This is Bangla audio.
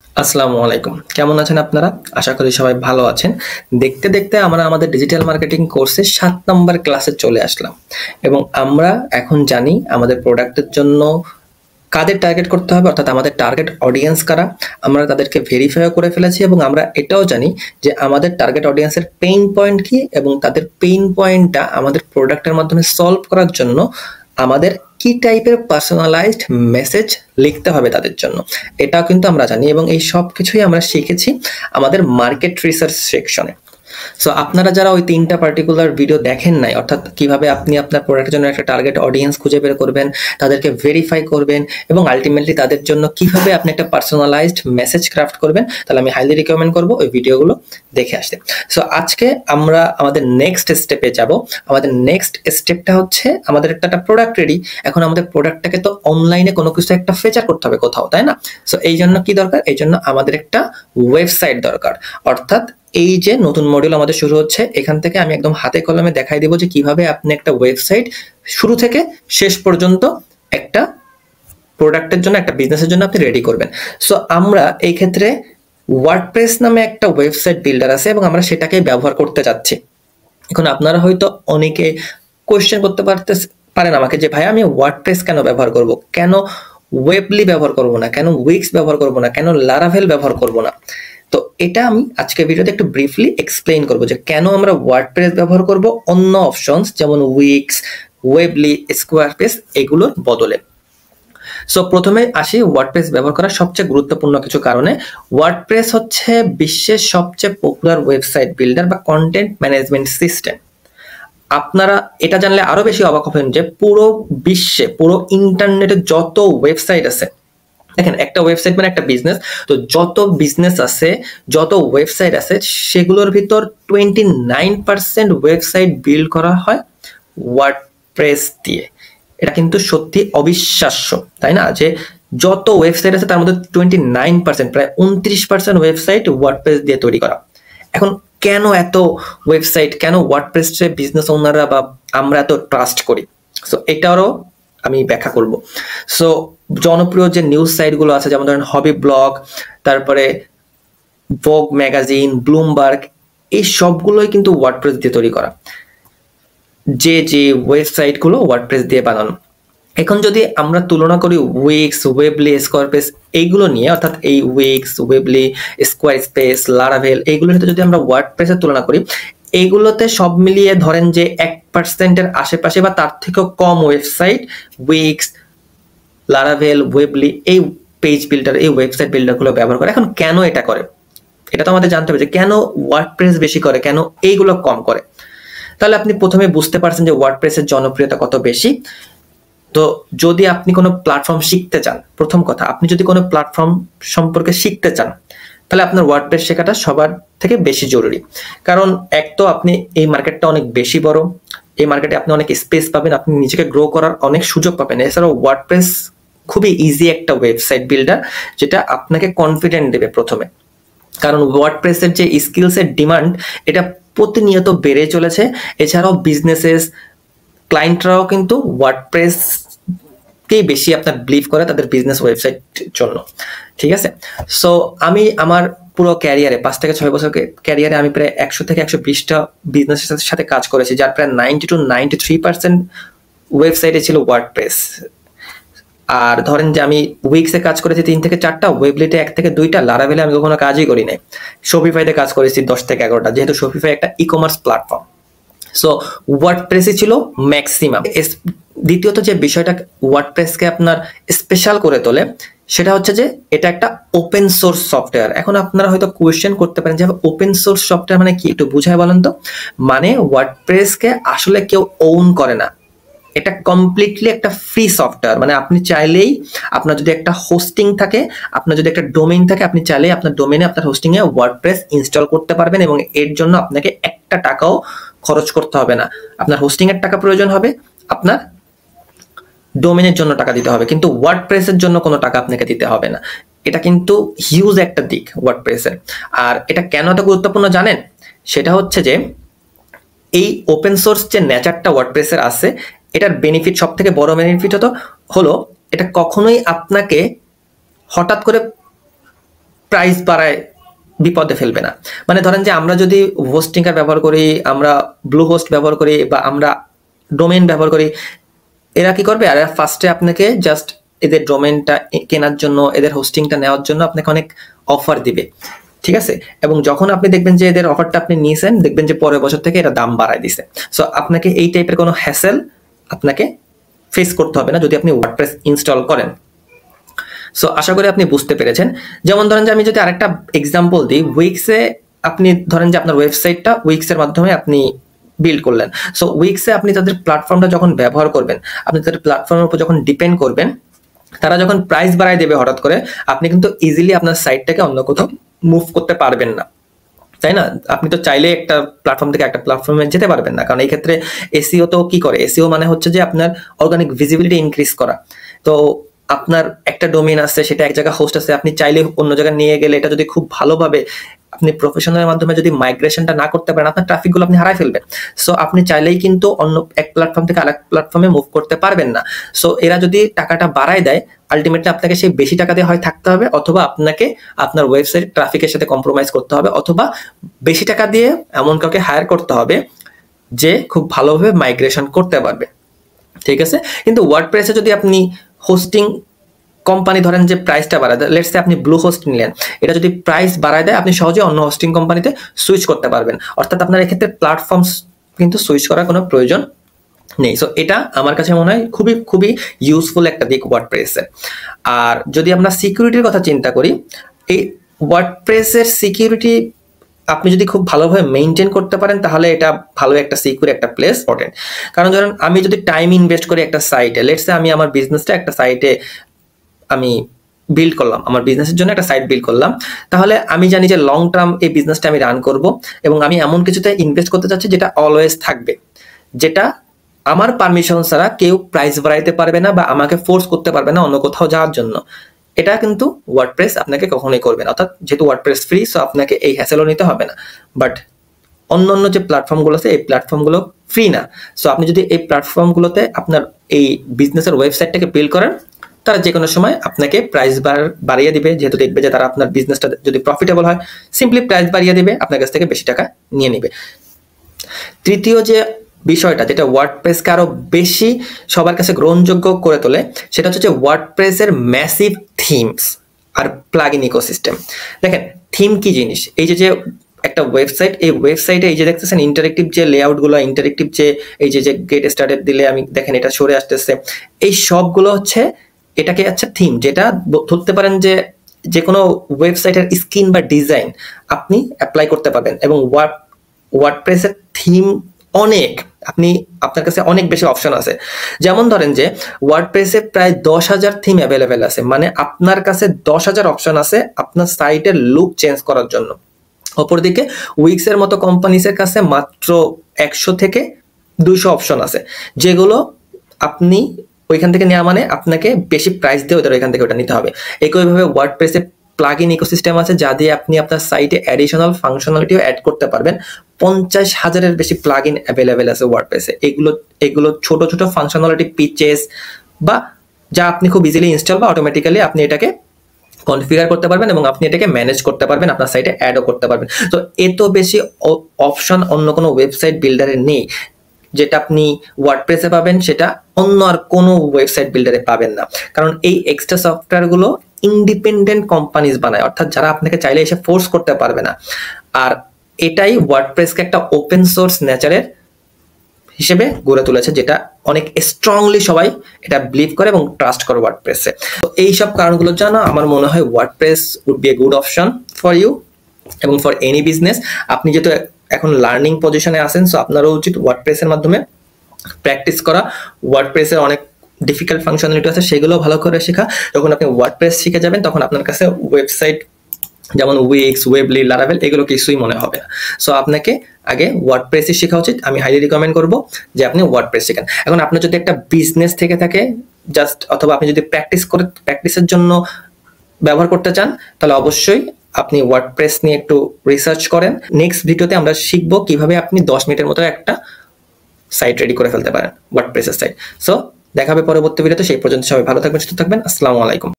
আসসালামু আলাইকুম। কেমন আছেন আপনারা? আশা করি সবাই ভালো আছেন। দেখতে, দেখতে আমরা আমাদের ডিজিটাল মার্কেটিং কোর্সের ৭ নাম্বার ক্লাসে চলে আসলাম। এবং আমরা এখন জানি আমাদের প্রোডাক্টের জন্য কাদের টার্গেট করতে হবে, অর্থাৎ আমাদের টার্গেট অডিয়েন্স কারা। আমরা তাদেরকে ভেরিফাইও করে ফেলেছি এবং আমরা এটাও জানি যে আমাদের টার্গেট অডিয়েন্সের পেইন পয়েন্ট কি এবং তাদের পেইন পয়েন্টটা আমাদের প্রোডাক্টের মাধ্যমে সলভ করার জন্য আমাদের কি টাইপের পার্সোনালাইজড মেসেজ লিখতে হবে তাদের জন্য, এটাও কিন্তু আমরা জানি এবং এই সব কিছুই আমরা শিখেছি আমাদের মার্কেট রিসার্চ সেকশনে। সো আপনারা যারা ওই ৩টা পার্টিকুলার ভিডিও দেখেন নাই, অর্থাৎ কিভাবে আপনি আপনার প্রোডাক্টের জন্য একটা টার্গেট অডিয়েন্স খুঁজে বের করবেন, তাদেরকে ভেরিফাই করবেন এবং আলটিমেটলি তাদের জন্য কিভাবে আপনি একটা পার্সোনালাইজড মেসেজ ক্রাফট করবেন, তাহলে আমি হাইলি রিকমেন্ড করবো ওই ভিডিওগুলো দেখে আসতে। সো আজকে আমরা আমাদের নেক্সট স্টেপে যাব। আমাদের নেক্সট স্টেপটা হচ্ছে আমাদের একটা প্রোডাক্ট রেডি। এখন আমাদের প্রোডাক্টটাকে তো অনলাইনে কোনো কিছু একটা ফিচার করতে হবে কোথাও, তাই না? সো এই জন্য কি দরকার? এই জন্য আমাদের একটা ওয়েবসাইট দরকার। অর্থাৎ এই যে নতুন মডিউল আমাদের শুরু হচ্ছে, এখান থেকে আমি একদম হাতে কলমে দেখাই দেবো যে কিভাবে আপনি একটা ওয়েবসাইট শুরু থেকে শেষ পর্যন্ত একটা প্রোডাক্টের জন্য, একটা বিজনেসের জন্য আপনি রেডি করবেন। সো আমরা এই ক্ষেত্রে ওয়ার্ডপ্রেস নামে একটা ওয়েবসাইট বিল্ডার আছে এবং আমরা সেটাকে ব্যবহার করতে যাচ্ছি। এখন আপনারা হয়তো অনেকে কোয়েশ্চেন করতে পারেন আমাকে যে ভাই আমি ওয়ার্ডপ্রেস কেন ব্যবহার করব, কেন ওয়েবলি ব্যবহার করব না, কেন উইক্স ব্যবহার করব না, কেন লারাভেল ব্যবহার করব না। তো এটা আমি আজকে ভিডিওতে একটু ব্রিফলি এক্সপ্লেইন করব যে কেন আমরা ওয়ার্ডপ্রেস ব্যবহার করব অন্য অপশনস যেমন উইক্স, ওয়েবলি, স্কোয়ারপেস এগুলোর বদলে। সো প্রথমে আসি ওয়ার্ডপ্রেস ব্যবহার করার সবচেয়ে গুরুত্বপূর্ণ কিছু কারণে। ওয়ার্ডপ্রেস হচ্ছে বিশ্বের সবচেয়ে পপুলার ওয়েবসাইট বিল্ডার বা কন্টেন্ট ম্যানেজমেন্ট সিস্টেম। আপনারা এটা জানলে আরো বেশি অবাক হবেন যে পুরো বিশ্বে, পুরো ইন্টারনেটে যত ওয়েবসাইট আছে, দেখেন একটা ওয়েবসাইট মানে একটা বিজনেস, তো যত বিজনেস আছে, যত ওয়েবসাইট আছে, সেগুলোর ভিতর 29% ওয়েবসাইট বিল্ড করা হয় ওয়ার্ডপ্রেস দিয়ে। এটা কিন্তু সত্যি অবিশ্বাস্য, তাই না? যে যত ওয়েবসাইট আছে তার মধ্যে 29%, প্রায় 29% ওয়েবসাইট ওয়ার্ডপ্রেস দিয়ে তৈরি করা। এখন কেন এত ওয়েবসাইট, কেন ওয়ার্ডপ্রেসে বিজনেস ওনাররা বা আমরা এত ট্রাস্ট করি, সো এটারও আমি ব্যাখ্যা করব। সো জনপ্রিয় যে নিউজ সাইটগুলো আছে যেমন ধরেন হবি ব্লগ, তারপরে ভোগ ম্যাগাজিন, ব্লুমবার্গ, এই সবগুলোই কিন্তু ওয়ার্ডপ্রেস দিয়ে তৈরি করা, যে ওয়েবসাইটগুলো ওয়ার্ডপ্রেস দিয়ে বানানো। এখন যদি আমরা তুলনা করি উইক্স, ওয়েবলি, স্কোয়ারপেস এইগুলো নিয়ে, অর্থাৎ এই উইক্স, ওয়েবলি, স্কোয়ারস্পেস, লারাভেল এইগুলোর সাথে যদি আমরা ওয়ার্ডপ্রেসের তুলনা করি, এইগুলোতে সব মিলিয়ে ধরেন যে 1%-এর আশেপাশে বা তার থেকেও com website weeks, Laravel, Weebly এই পেজ বিল্ডার, এই ওয়েবসাইট বিল্ডারগুলো ব্যবহার করে। এখন কেন এটা করে, এটা তো আমাদের জানতে হবে যে কেন ওয়ার্ডপ্রেস বেশি করে, কেন এইগুলো কম করে। তাহলে আপনি প্রথমে বুঝতে পারছেন যে ওয়ার্ডপ্রেসের জনপ্রিয়তা কত বেশি। তো যদি আপনি কোনো প্ল্যাটফর্ম শিখতে চান, প্রথম কথা আপনি যদি কোনো প্ল্যাটফর্ম সম্পর্কে শিখতে চান, তাহলে আপনার ওয়ার্ডপ্রেস শেখাটা সবার থেকে বেশি জরুরি। কারণ এক তো আপনি এই মার্কেটটা অনেক বেশি বড়, এই মার্কেটে আপনি অনেক স্পেস পাবেন, আপনি নিজেকে গ্রো করার অনেক সুযোগ পাবেন। এছাড়াও ওয়ার্ডপ্রেস খুবই ইজি একটা ওয়েবসাইট বিল্ডার, যেটা আপনাকে কনফিডেন্ট দেবে প্রথমে। কারণ ওয়ার্ডপ্রেসের যে স্কিলসের ডিমান্ড, এটা প্রতিনিয়ত বেড়ে চলেছে। এছাড়াও বিজনেসেস, ক্লায়েন্টরাও কিন্তু ওয়ার্ডপ্রেসকেই বেশি আপনার বিলিভ করে তাদের বিজনেস ওয়েবসাইট জন্য, ঠিক আছে? সো আমি আমার পুরো ক্যারিয়ারে 5 থেকে 6 বছর ক্যারিয়ারে আমি প্রায় 100 থেকে 120টা বিজনেসের সাথে কাজ করেছি, যার প্রায় 90-93% ওয়েবসাইটে ছিল ওয়ার্ডপ্রেস। আর ধরেন যে আমি উইক্সে কাজ করেছি 3 থেকে 4টা, ওয়েবলিতে 1 থেকে 2টা, লারাভেলে আমি কখনো কাজই করি নাই, শপিফাইতে কাজ করেছি 10 থেকে 11টা, যেহেতু শপিফাই একটা ই কমার্স প্ল্যাটফর্ম। সো ওয়ার্ডপ্রেসই ছিল ম্যাক্সিমাম। দ্বিতীয়ত যে বিষয়টা ওয়ার্ডপ্রেসকে আপনার স্পেশাল করে তোলে, সেটা হচ্ছে যে এটা একটা ওপেন সোর্স সফটওয়্যার। এখন আপনারা হয়তো কোয়েশ্চেন করতে পারেন যে ওপেন সোর্স সফটওয়্যার মানে কি, একটু বুঝায় বলেন তো। মানে ওয়ার্ডপ্রেসকে আসলে কেউ ওন করে না, এটা কমপ্লিটলি একটা ফ্রি সফটওয়্যার। মানে আপনি চাইলেই, আপনার যদি একটা হোস্টিং থাকে, আপনার যদি একটা ডোমেইন থাকে, আপনি চাইলেই আপনার ডোমেইনে, আপনার হোস্টিংয়ে ওয়ার্ডপ্রেস ইনস্টল করতে পারবেন এবং এর জন্য আপনাকে একটা টাকাও খরচ করতে হবে না। আপনার হোস্টিং এর টাকা প্রয়োজন হবে, আপনার ডোমেইনের জন্য টাকা দিতে হবে, কিন্তু ওয়ার্ডপ্রেসের জন্য কোনো টাকা আপনাকে দিতে হবে না। এটা কিন্তু হিউজ একটা দিক ওয়ার্ডপ্রেসের। আর এটা কেন এত গুরুত্বপূর্ণ জানেন? সেটা হচ্ছে যে এই ওপেন সোর্স যে নেচারটা ওয়ার্ডপ্রেসের আছে, এটার বেনিফিট, সব থেকে বড় বেনিফিট হলো এটা কখনোই আপনাকে হঠাৎ করে প্রাইস বাড়ায় বিপদে ফেলবে না। মানে ধরেন যে আমরা যদি হোস্টিংকার ব্যবহার করি, আমরা ব্লু হোস্ট ব্যবহার করি, বা আমরা ডোমেইন ব্যবহার করি, এরা কি করবে? আর ফার্স্টে আপনাকে জাস্ট এদের ডোমেইনটা কেনার জন্য, এদের হোস্টিংটা নেওয়ার জন্য আপনাকে অনেক অফার দিবে, ঠিক আছে? এবং যখন আপনি দেখবেন যে এদের অফারটা আপনি নিয়েছেন, দেখবেন যে পরের বছর থেকে এটা দাম বাড়ায় দিছে। সো আপনাকে এই টাইপের কোনো হ্যাসেল আপনাকে ফেস করতে হবে না যদি আপনি ওয়ার্ডপ্রেস ইনস্টল করেন। সো আশা করি আপনি বুঝতে পেরেছেন। যেমন ধরেন যে আমি যদি আরেকটা এক্সাম্পল দিই, উইক্সে আপনি ধরেন যে আপনার ওয়েবসাইটটা উইক্সের মাধ্যমে আপনি বিল্ড করলেন। সো উইক্সে আপনি তাদের প্ল্যাটফর্মটা যখন ব্যবহার করবেন, আপনি তাদের প্ল্যাটফর্মের উপর যখন ডিপেন্ড করবেন, তারা যখন প্রাইস বাড়ায় দেবে হঠাৎ করে, আপনি কিন্তু ইজিলি আপনার সাইটটাকে অন্য কোথাও মুভ করতে পারবেন না, তাই না? আপনি তো চাইলে একটা প্ল্যাটফর্ম থেকে একটা প্ল্যাটফর্মে যেতে পারবেন না, কারণ এই ক্ষেত্রে এসইও তো কি করে? এসইও মানে হচ্ছে যে আপনার অর্গানিক ভিজিবিলিটি ইনক্রিজ করা। তো আপনার একটা ডোমেইন আছে, সেটা এক জায়গায় হোস্ট আছে, আপনি চাইলে অন্য জায়গায় নিয়ে গেলে এটা যদি খুব ভালোভাবে আপনি প্রফেশনালের মাধ্যমে যদি মাইগ্রেশনটা না করতে পারেন, আপনার ট্রাফিকগুলো আপনি হারাই ফেলবেন। সো আপনি চাইলেই কিন্তু অন্য এক প্ল্যাটফর্ম থেকে আরেক প্ল্যাটফর্মে মুভ করতে পারবেন না। সো এরা যদি টাকাটা বাড়ায় দেয়, আলটিমেটলি আপনাকে সেই বেশি টাকা দিয়ে হয় থাকতে হবে, অথবা আপনাকে আপনার ওয়েবসাইট ট্রাফিকের সাথে কম্প্রোমাইজ করতে হবে, অথবা বেশি টাকা দিয়ে এমন কাউকে হায়ার করতে হবে যে খুব ভালোভাবে মাইগ্রেশন করতে পারবে, ঠিক আছে? কিন্তু ওয়ার্ডপ্রেসে যদি আপনি হোস্টিং কোম্পানি ধরেন যে প্রাইসটা বাড়ায় দেয়, লেটস সে আপনি ব্লু হোস্ট নিলেন, এটা যদি প্রাইস বাড়ায় দেয়, আপনি সহজে অন্য হোস্টিং কোম্পানিতে সুইচ করতে পারবেন। অর্থাৎ আপনার এক্ষেত্রে প্ল্যাটফর্ম কিন্তু সুইচ করার কোনো প্রয়োজন নেই। সো এটা আমার কাছে মনে হয় খুবই খুবই ইউজফুল একটা দিক ওয়ার্ডপ্রেসের। আর যদি আমরা সিকিউরিটির কথা চিন্তা করি, এই ওয়ার্ডপ্রেসের সিকিউরিটি আপনি যদি খুব ভালোভাবে মেনটেন করতে পারেন, তাহলে এটা ভালো একটা সিকিউর একটা প্লেস ইম্পর্টেন্ট। কারণ ধরেন আমি যদি টাইম ইনভেস্ট করি একটা সাইটে, লেটস সে আমি আমার বিজনেসটা একটা সাইটে আমি বিল্ড করলাম, আমার বিজনেসের জন্য একটা সাইট বিল্ড করলাম, তাহলে আমি জানি যে লং টার্ম এই বিজনেসটা আমি রান করব, এবং আমি এমন কিছুতে ইনভেস্ট করতে চাচ্ছি যেটা অলওয়েজ থাকবে, যেটা আমার পারমিশন ছাড়া কেউ প্রাইস বাড়াইতে পারবে না বা আমাকে ফোর্স করতে পারবে না অন্য কোথাও যাওয়ার জন্য। এটা কিন্তু ওয়ার্ডপ্রেস আপনাকে কখনোই করবে না। অর্থাৎ যেহেতু ওয়ার্ডপ্রেস ফ্রি, সো আপনাকে এই হ্যাসেলও নিতে হবে না। বাট অন্য অন্য যে প্ল্যাটফর্মগুলো আছে, এই প্ল্যাটফর্মগুলো ফ্রি না। সো আপনি যদি এই প্ল্যাটফর্মগুলোতে আপনার এই বিজনেসের ওয়েবসাইটটাকে বিল্ড করেন, তারা যে কোনো সময় আপনাকে প্রাইস বাড়িয়ে দিবে, যেহেতু দেখবে যে তারা আপনার বিজনেসটা যদি প্রফিটেবল হয়, সিম্পলি প্রাইস বাড়িয়ে দিবে, আপনার কাছ থেকে বেশি টাকা নিয়ে নেবে। তৃতীয় যে বিষয়টা যেটা ওয়ার্ডপ্রেসকে আরো বেশি সবার কাছে গ্রহণযোগ্য করে তোলে, সেটা হচ্ছে যে ওয়ার্ডপ্রেসের ম্যাসিভ থিমস আর প্লাগইন ইকোসিস্টেম। দেখেন থিম কি জিনিস, এই যে একটা ওয়েবসাইট, এই ওয়েবসাইটে এই যে দেখতেছেন ইন্টারেক্টিভ যে লেআউটগুলো, ইন্টারেক্টিভ যে এই যে গেট স্টার্টেড দিলে আমি দেখেন এটা সরে আসতেছে, এই সবগুলো হচ্ছে এটাকে আচ্ছা থিম, যেটা ধরতে পারেন যে যে কোনো ওয়েবসাইটের স্ক্রিন বা ডিজাইন আপনি অ্যাপ্লাই করতে পারবেন। এবং ওয়ার্ডপ্রেসের থিম অনেক, আপনার কাছে অনেক বেশি অপশন আছে। যেমন ধরেন যে ওয়ার্ডপ্রেসে প্রায় 10,000 থিম অ্যাভেলেবেল আছে, মানে আপনার কাছে 10,000 অপশন আছে আপনার সাইটের লুক চেঞ্জ করার জন্য। অপরদিকে উইক্সের মতো কোম্পানিসের কাছে মাত্র 100 থেকে 200 অপশন আছে, যেগুলো আপনি ওইখান থেকে নেওয়া মানে আপনাকে বেশি প্রাইস দিয়ে ওদের ওইখান থেকে ওটা নিতে হবে। একইভাবে ওয়ার্ডপ্রেসে প্লাগইন ইকোসিস্টেম আছে, যা দিয়ে আপনি আপনার সাইটে অ্যাডিশনাল ফাংশনালিটিও অ্যাড করতে পারবেন। 50,000-এর বেশি প্লাগইন অ্যাভেলেবেল আছে ওয়ার্ডপ্রেসে। এগুলো ছোট ছোট ফাংশনালিটি পিচেস বা যা আপনি খুব ইজিলি ইনস্টল বা অটোমেটিক্যালি আপনি এটাকে কনফিগার করতে পারবেন এবং আপনি এটাকে ম্যানেজ করতে পারবেন, আপনার সাইটে অ্যাডও করতে পারবেন। তো এত বেশি অপশন অন্য কোনো ওয়েবসাইট বিল্ডারে নেই, যেটা আপনি ওয়ার্ডপ্রেসে পাবেন সেটা অন্য আর কোনো ওয়েবসাইট বিল্ডারে পাবেন না। কারণ এই এক্সট্রা সফটওয়্যারগুলো ইন্ডিপেন্ডেন্ট কোম্পানিজ বানায়, অর্থাৎ যারা আপনাকে চাইলে এসে ফোর্স করতে পারবে না। আর এটাই ওয়ার্ডপ্রেসকে একটা ওপেন সোর্স নেচারের হিসেবে গড়ে তুলেছে, যেটা অনেক স্ট্রংলি সবাই এটা বিলিভ করে এবং ট্রাস্ট করে ওয়ার্ডপ্রেসে। তো এইসব কারণগুলোর জন্য আমার মনে হয় WordPress would be a good option for you এবং ফর এনি বিজনেস। আপনি যেহেতু এখন লার্নিং পজিশনে আছেন, সো আপনারও উচিত ওয়ার্ডপ্রেসের মাধ্যমে প্র্যাকটিস করা। ওয়ার্ডপ্রেসের অনেক ডিফিকাল্ট ফাংশনালিটি আছে, সেগুলো ভালো করে শেখা। যখন আপনি ওয়ার্ডপ্রেস শিখে যাবেন, তখন আপনার কাছে ওয়েবসাইট যেমন উইক্স, ওয়েবলি, লারাভেল এগুলো কিছুই মনে হবে না। সো আপনাকে আগে ওয়ার্ডপ্রেসই শেখা উচিত। আমি হাইলি রিকমেন্ড করবো যে আপনি ওয়ার্ডপ্রেস শেখেন। এখন আপনার যদি একটা বিজনেস থেকে থাকে জাস্ট, অথবা আপনি যদি প্র্যাকটিসের জন্য ব্যবহার করতে চান, তাহলে অবশ্যই আপনি ওয়ার্ডপ্রেস নিয়ে একটু রিসার্চ করেন। নেক্সট ভিডিওতে আমরা শিখবো কিভাবে আপনি 10 মিনিটের মতো একটা সাইট রেডি করে ফেলতে পারেন, ওয়ার্ডপ্রেসের সাইট। সো দেখা হবে পরবর্তী ভিডিওতে। সেই পর্যন্ত সবাই ভালো থাকবেন, সুস্থ থাকবেন। আসসালামু আলাইকুম।